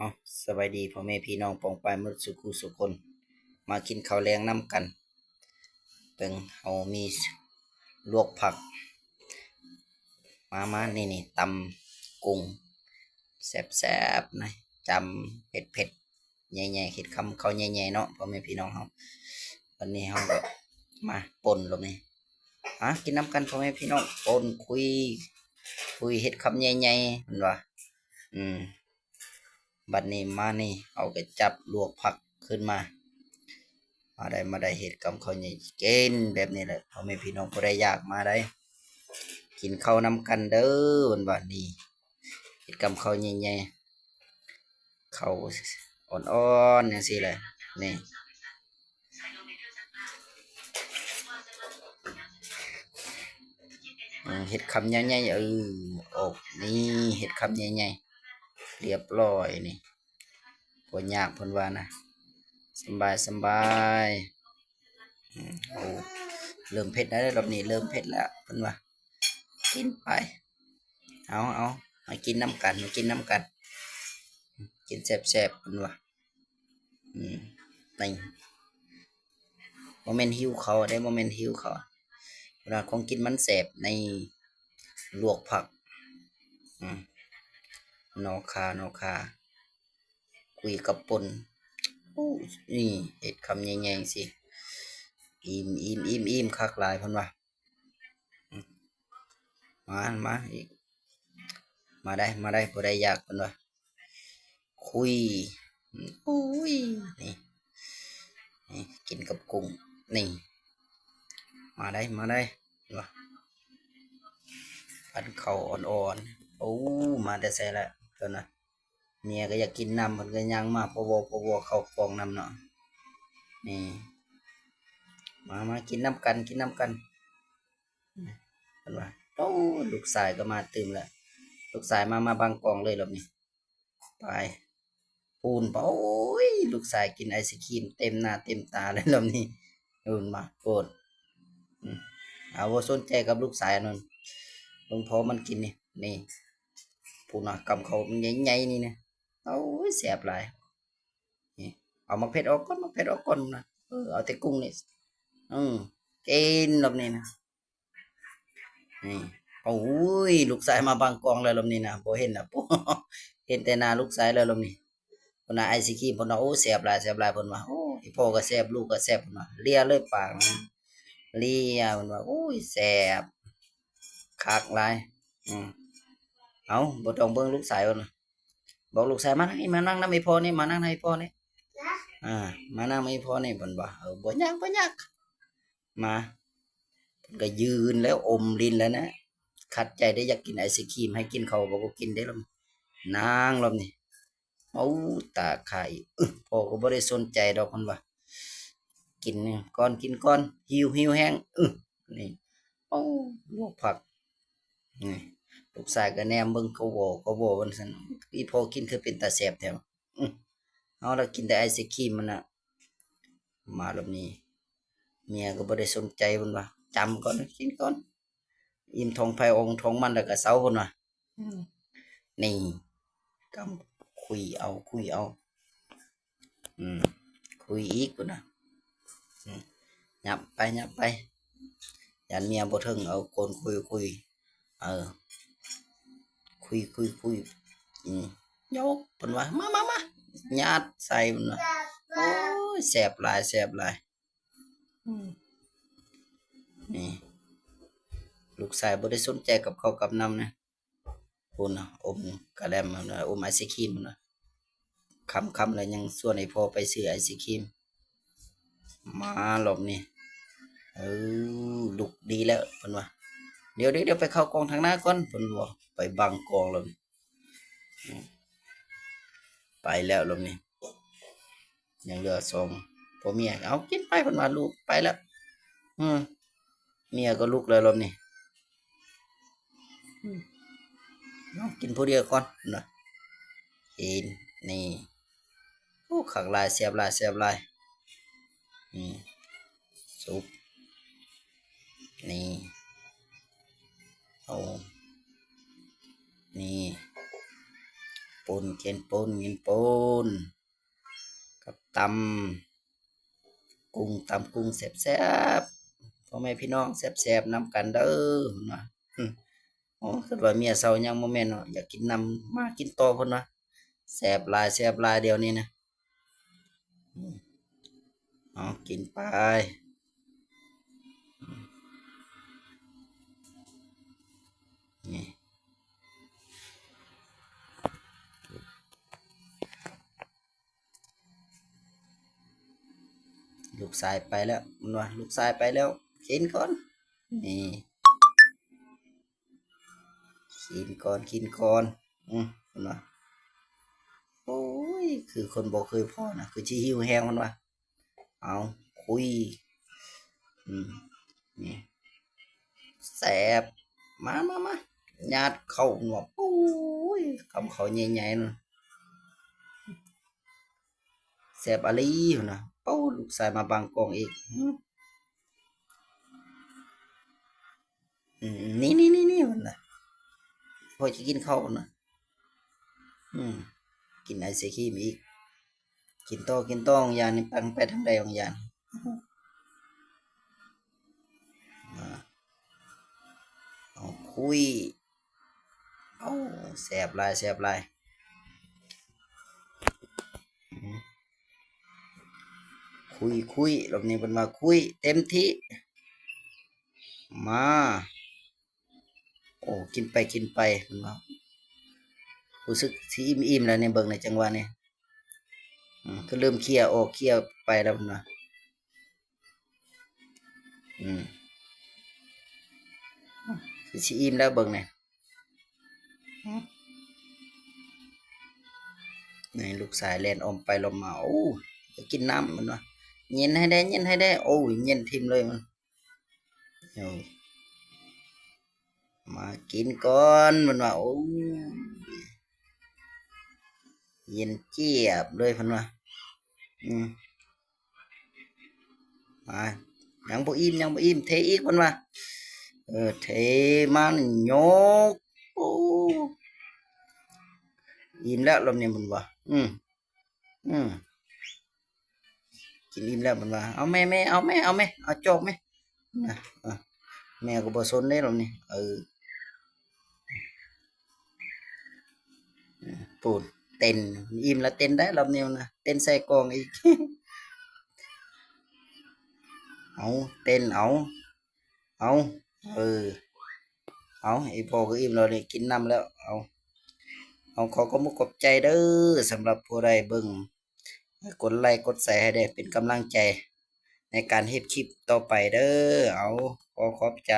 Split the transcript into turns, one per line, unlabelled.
อ๋อสบายดีพ่อแม่พี่น้องปองปายหมดสุขุสุคนมากินข้าวแรงน้ำกันเปิงเฮามีลวกผักมานี่ตำกุ้งแซ่บๆนะจำเผ็ดใหญ่ๆเห็ดคำเขาใหญ่ๆเนาะพ่อแม่พี่น้องเฮาวันนี้เฮาก็มาป่นลงนี่กินน้ำกันพ่อแม่พี่น้องป่นคุยเห็ดคำใหญ่ๆมันว่าอืมบัดนี้มานี่เอาก็จับลวกผักขึ้นมาได้เห็ดกับเขาวใหญ่กินแบบนี้แหละเขาไม่พี่น้องผู้ใดอยากมาได้กินข้าวนำกันเด้อวันนี้เห็ดกับเขาวใหญ่ๆเขาวอ่อนๆอย่างสิเลยนี่เห็ดคำใหญ่ๆอกนี่เห็ดคำใหญ่ๆเรียบร้อยนี่บ่ยากเพิ่นว่านะสบายโอ้เริ่มเผ็ดแล้วรอบนี้เริ่มเผ็ดแล้วเพิ่นว่ากินไปเอามากินน้ำกันมากินน้ำกันกินแซ่บๆเพิ่นว่าอืมนี่โมเมนต์หิวเขาได้โมเมนต์หิวเขาเวลาของกินมันแซ่บในลวกผักอืมนอคาคุยกับปนโอ้นี่เห็ดคำใหญ่ๆสิอิ่มคักหลายเพิ่นว่าอืมมาอีกมาได้ผู้ใดอยากเพิ่นว่าคุยอุ้ยนี่กินกับกุ้งนี่มาได้ว่าพันเข่าอ่อนๆโอ้มาแต่ใส่ละเพิ่นนะเมียก็อยากกินน้ำเพิ่นก็ยังมาพอวเข้ากองน้ำเนาะนี่มากินน้ำกันเพิ่นว่าโอ้ลูกชายก็มาตื่มแล้วลูกชายมาบางกองเลยรอบนี้ไปปูนโอ้ยลูกชายกินไอศครีมเต็มหน้าเต็มตาเลยรอบนี้นูนมาโกรธอืมเอาว่าสนใจกับลูกชายนั่นหลวงพ่อมันกินนี่ผู้น่ะกำเขามันใหญ่ๆนี่นะโอ้ยแสบหลายนี่เอามาเผ็ดออกก่อนมาเผ็ดออกก่อนนะเอาแต่กุ้งนี่อืมกินรอบนี้นะนี่โอ้ยลูกชายมาบางกองแล้วรอบนี้นะบ่เห็นนะปุ๊เห็นแต่หน้าลูกชายแล้วรอบนี้คนน่ะไอศกรีมเพิ่นว่าโอ้แสบหลายเพิ่นว่าโอ้ยพ่อก็แซ่บลูกก็แซ่บเพิ่นว่าเลียเลยปากนะเลียเพิ่นว่าโอ้ยแซ่บคักหลายอืมเอาบ่ต้องเบิ่งลูกชายเพิ่นน่ะบอกลูกชายมานั่งนี่มานั่งนำอีพ่อนี่มานั่งให้พ่อนี่อ่ามานั่งให้พ่อนี่เพิ่นว่าบ่ยากมาเพิ่นก็ยืนแล้วอมลิ้นแล้วนะขัดใจได้อยากกินไอศกรีมให้กินเขาบ่ก็กินได้แล้วนางรอบนี้เอาตาข่ายพ่อก็บ่ได้สนใจดอกเพิ่นว่ากินกินก่อนหิวแฮงนี่โอ้ลวกผักนี่ลูกชายก็แนมเบิ่งเขาเว้าว่าซั่นอีพ่อกินคือเป็นตาแซ่บแท้อื้อเอาแล้วกินแต่ไอศกรีมมันน่ะมารอบนี้เมียก็บ่ได้สนใจเพิ่นว่าจำก่อนกินก่อนอิ่มท้องไผท้องมันแล้วก็เซาเพิ่นว่าอืมนี่กำคุยเอาอืมคุยอีกพุ่นน่ะอืมยับไปยันเมียบ่ถึงเอาโกนคุยเออคุยอืมยกเพิ่นว่ามาญาติใส่เพิ่นว่าโอ้ยแซ่บหลายอืมนี่ลูกชายบ่ได้สนใจกับข้าวกับน้ำนะพูนน่ะอมกะแลมมันน่ะอมไอศกรีมมันน่ะค่ำแล้วยังชวนให้พ่อไปซื้อไอศกรีมมารอบนี้เอลุกดีแล้วเพิ่นว่าเดี๋ยวไปเข้ากองทางหน้าก่อนเพิ่นว่าไปบังกองแล้วนี่อืมไปแล้วรอบนี้ยังเหลือสองผัวเมียเอากินไปเพิ่นว่าลูกไปแล้วอืมเมียก็ลุกแล้วรอบนี้อืมเอากินผู้เดียวก่อนนะกินนี่โอ้คักหลายแซ่บหลายอืมซุปนี่เอานี่ ป่นกินป่นกินป่นกับตำกุ้งแซ่บๆพ่อแม่พี่น้องแซ่บๆนำกันเด้อนะอืมอ๋อคิดว่าเมียเซายังบ่แม่นเนาะอยากกินนำมากินต่อพุ่นว่าแซ่บหลายเดี๋ยวนี้นะอืมเอากินไปนี่ลูกชายไปแล้วมันว่าลูกชายไปแล้วกินก่อนนี่กินก่อนมันว่าโอ้ยคือคนบ่เคยพอนะคือสิหิวแฮงมันว่าเอาคุยอืมนี่แซ่บมาญาติเข้าหนวกโอ้ยคำเขาใหญ่ๆนั่นแซ่บอะลีพุ่นน่ะเป้าลูกชายมาบางกอกอีกนี่พุ่นน่ะพอจะกินข้าวพุ่นน่ะอืมกินไอศกรีมอีกกินต่อของยานนี่ปังไปทางใดของยานอ่าเอาคุยเอาแซ่บหลายอืมคุยรอบนี้เพิ่นมาคุยเต็มที่มาโอ้กินไปเพิ่นว่ารู้สึกสิอิ่มๆแล้วเนี่ยเบิ่งในจังหวะนี้ก็เริ่มเคลียร์ออกเคลียร์ไปแล้วเพิ่นว่าอืมคือสิอิ่มแล้วเบิ่งนี่นี่ลูกสายแล่นออมไปลอมมาโอ้อยากกินน้ำมันว่าเย็นให้ได้โอ้ยเย็นทิ่มเลยมันเอามากินก่อนมันว่าโอ้เย็นเจี๊ยบเลยเพิ่นว่าอืมมายังบ่อิ่มเทอีกเพิ่นว่าเทมันยกโอ้อิ่มแล้วรอบนี้เพิ่นว่าอืมกินอิ่มแล้วเพิ่นว่าเอาแม่เอาโจกแม่นะแม่ก็บ่สนเด้รอบนี้ปูนเต้นอิ่มแล้วเต้นได้รอบนี้นะเต้นใส่กลองอีกเอาเต้นเอาเออเอาไอ้พ่อก็อิ่มแล้วนี่กินน้ำแล้วเอาขอขอบคุณขอบใจเด้อสำหรับผู้ใดเบิ่งกดไลค์กดแชร์ให้ได้เป็นกำลังใจในการเฮ็ดคลิปต่อไปเด้อเอาขอขอบใจ